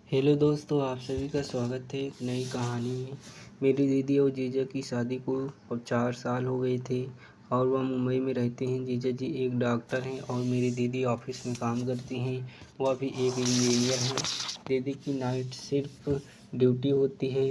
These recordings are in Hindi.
हेलो दोस्तों, आप सभी का स्वागत है एक नई कहानी में। मेरी दीदी और जीजा की शादी को अब 4 साल हो गए थे और वह मुंबई में रहते हैं। जीजा जी एक डॉक्टर हैं और मेरी दीदी ऑफिस में काम करती हैं। वह भी एक इंजीनियर हैं। दीदी की नाइट सिर्फ ड्यूटी होती है।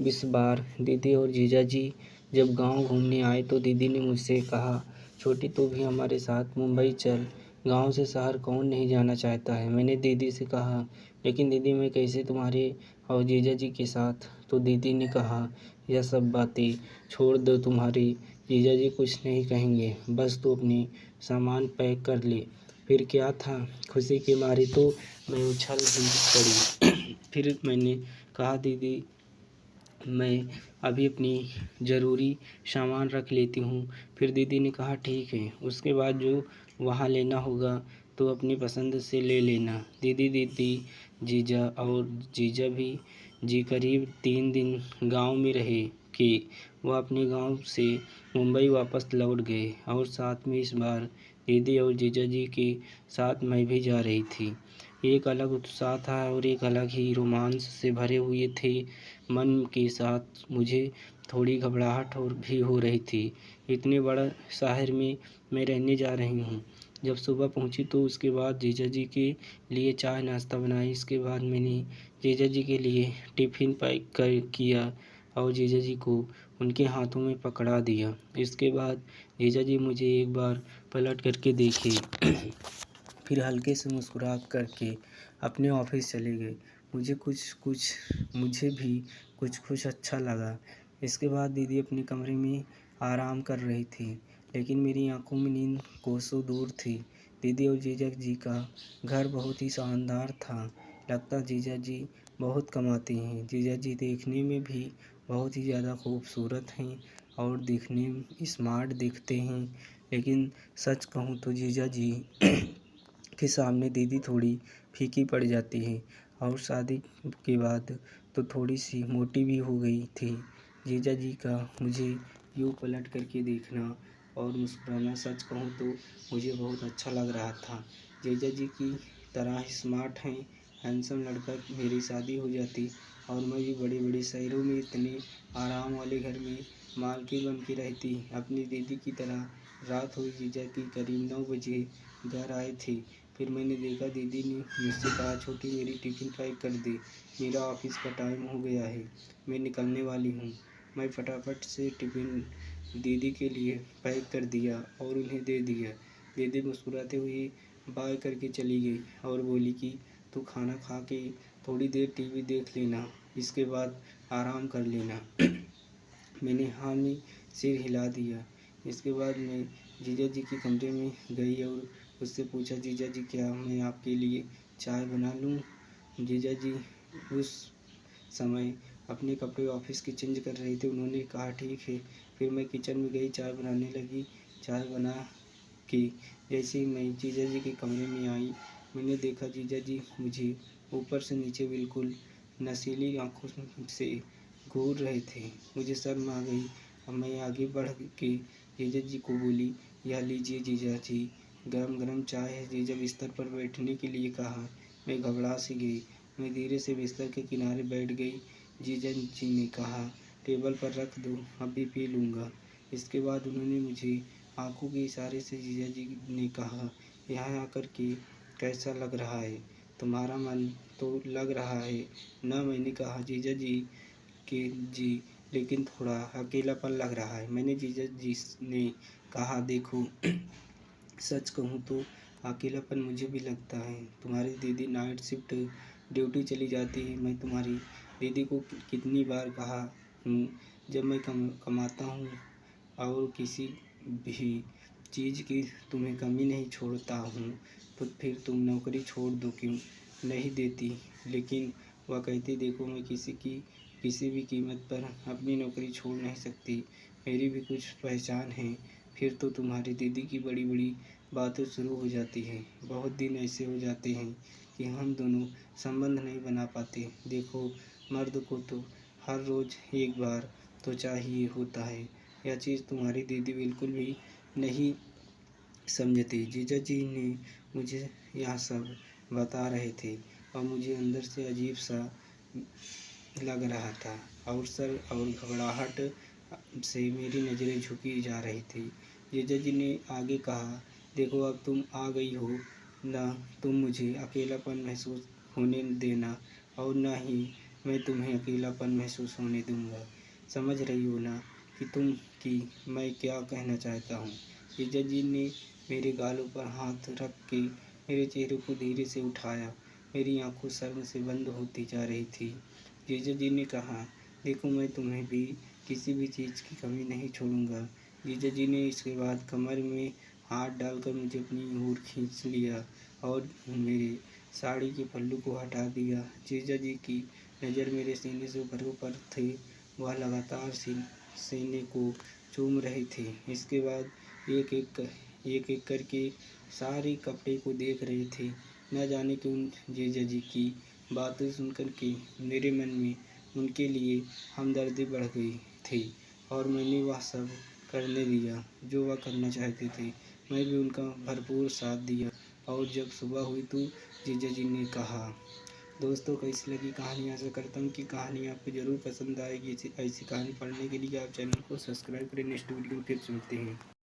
इस बार दीदी और जीजा जी जब गांव घूमने आए तो दीदी ने मुझसे कहा, छोटी तू भी हमारे साथ मुंबई चल। गांव से शहर कौन नहीं जाना चाहता है। मैंने दीदी से कहा, लेकिन दीदी मैं कैसे तुम्हारे और जीजा जी के साथ। तो दीदी ने कहा, यह सब बातें छोड़ दो, तुम्हारे जीजा जी कुछ नहीं कहेंगे, बस तू अपने सामान पैक कर ले। फिर क्या था, खुशी के मारे तो मैं उछल ही पड़ी। फिर मैंने कहा, दीदी मैं अभी अपनी ज़रूरी सामान रख लेती हूँ। फिर दीदी ने कहा ठीक है, उसके बाद जो वहाँ लेना होगा तो अपनी पसंद से ले लेना। दीदी जीजा और जीजा भी जी करीब 3 दिन गांव में रहे कि वह अपने गांव से मुंबई वापस लौट गए और साथ में इस बार दीदी और जीजा जी के साथ मैं भी जा रही थी। एक अलग उत्साह था और एक अलग ही रोमांस से भरे हुए थे। मन के साथ मुझे थोड़ी घबराहट और भी हो रही थी। इतने बड़े शहर में मैं रहने जा रही हूँ। जब सुबह पहुँची तो उसके बाद जीजा जी के लिए चाय नाश्ता बनाई। इसके बाद मैंने जीजा जी के लिए टिफ़िन पैक कर किया और जीजा जी को उनके हाथों में पकड़ा दिया। इसके बाद जीजा जी मुझे एक बार पलट करके देखे, फिर हल्के से मुस्कुरा करके अपने ऑफिस चले गए। मुझे भी कुछ अच्छा लगा। इसके बाद दीदी अपने कमरे में आराम कर रही थी, लेकिन मेरी आंखों में नींद कोसों दूर थी। दीदी और जीजा जी का घर बहुत ही शानदार था। लगता जीजा जी बहुत कमाते हैं। जीजा जी देखने में भी बहुत ही ज़्यादा खूबसूरत हैं और दिखने में स्मार्ट दिखते हैं। लेकिन सच कहूँ तो जीजा जी के सामने दीदी थोड़ी फीकी पड़ जाती है और शादी के बाद तो थोड़ी सी मोटी भी हो गई थी। जीजा जी का मुझे यूँ पलट करके देखना और मुस्कुराना सच कहूँ तो मुझे बहुत अच्छा लग रहा था। जीजा जी की तरह स्मार्ट हैं, हैंडसम लड़का मेरी शादी हो जाती और मैं भी बड़े बड़े शहरों में इतने आराम वाले घर में मालकिन बन के रहती अपनी दीदी की तरह। रात हुई, जीजा की करीब 9 बजे घर आए थे। फिर मैंने देखा दीदी ने मुझसे कहा, छोटी मेरी टिफ़िन पैक कर दे, मेरा ऑफिस का टाइम हो गया है, मैं निकलने वाली हूँ। मैं फटाफट से टिफ़िन दीदी के लिए पैक कर दिया और उन्हें दे दिया। दीदी मुस्कुराते हुए बाय करके चली गई और बोली कि तू खाना खा के थोड़ी देर टीवी देख लेना, इसके बाद आराम कर लेना। मैंने हाँ में सिर हिला दिया। इसके बाद मैं जीजा जी के कमरे में गई और उससे पूछा, जीजा जी क्या मैं आपके लिए चाय बना लूँ। जीजा जी उस समय अपने कपड़े ऑफिस के चेंज कर रहे थे। उन्होंने कहा ठीक है। फिर मैं किचन में गई, चाय बनाने लगी। चाय बना के जैसे ही मैं जीजा जी के कमरे में आई, मैंने देखा जीजा जी मुझे ऊपर से नीचे बिल्कुल नशीली आंखों से घूर रहे थे। मुझे शर्म आ गई। अब मैं आगे बढ़ के जीजा जी को बोली, यह लीजिए जीजा जी, गरम गरम चाय है। जीजा बिस्तर पर बैठने के लिए कहा। मैं घबरा सी गई। मैं धीरे से बिस्तर के किनारे बैठ गई। जीजा जी ने कहा, टेबल पर रख दो, अभी पी लूँगा। इसके बाद उन्होंने मुझे आंखों के इशारे से जीजा जी ने कहा, यहाँ आकर के कैसा लग रहा है, तुम्हारा मन तो लग रहा है ना। मैंने कहा, जीजा जी के जी लेकिन थोड़ा अकेलापन लग रहा है। मैंने जीजा जी ने कहा, देखो सच कहूँ तो अकेलापन मुझे भी लगता है। तुम्हारी दीदी नाइट शिफ्ट ड्यूटी चली जाती है। मैं तुम्हारी दीदी को कितनी बार कहा हूँ, जब मैं कमाता हूँ और किसी भी चीज़ की तुम्हें कमी नहीं छोड़ता हूँ तो फिर तुम नौकरी छोड़ दो क्यों नहीं देती। लेकिन वह कहती, देखो मैं किसी भी कीमत पर अपनी नौकरी छोड़ नहीं सकती, मेरी भी कुछ पहचान है। फिर तो तुम्हारी दीदी की बड़ी बड़ी बातें शुरू हो जाती हैं। बहुत दिन ऐसे हो जाते हैं कि हम दोनों संबंध नहीं बना पाते। देखो मर्द को तो हर रोज़ एक बार तो चाहिए होता है। यह चीज़ तुम्हारी दीदी बिल्कुल भी नहीं समझते। जीजा जी ने मुझे यह सब बता रहे थे। और मुझे अंदर से अजीब सा लग रहा था और सर और घबराहट से मेरी नज़रें झुकी जा रही थी। जीजा जी ने आगे कहा, देखो अब तुम आ गई हो ना, तुम मुझे अकेलापन महसूस होने देना और ना ही मैं तुम्हें अकेलापन महसूस होने दूंगा। समझ रही हो ना कि मैं क्या कहना चाहता हूँ। जीजा जी ने मेरे गालों पर हाथ रख के मेरे चेहरे को धीरे से उठाया। मेरी आंखों शर्म से बंद होती जा रही थी। जीजा जी ने कहा, देखो मैं तुम्हें भी किसी भी चीज़ की कमी नहीं छोड़ूंगा। जीजा जी ने इसके बाद कमर में हाथ डालकर मुझे अपनी ओर खींच लिया और मेरे साड़ी के पल्लू को हटा दिया। जीजा जी की नज़र मेरे सीने से ऊपर थे। वह लगातार सीने को चूम रहे थे। इसके बाद एक एक करके सारे कपड़े को देख रहे थे। न जाने क्यों जीजा जी की बातें सुनकर के मेरे मन में उनके लिए हमदर्दी बढ़ गई थी और मैंने वह सब करने दिया जो वह करना चाहते थे। मैं भी उनका भरपूर साथ दिया और जब सुबह हुई तो जीजा जी ने कहा, दोस्तों कैसी लगी कहानी। आशा करता हूँ कि कहानी आपको ज़रूर पसंद आएगी। ऐसी कहानी पढ़ने के लिए आप चैनल को सब्सक्राइब करें। नेक्स्ट वीडियो में फिर मिलते हैं।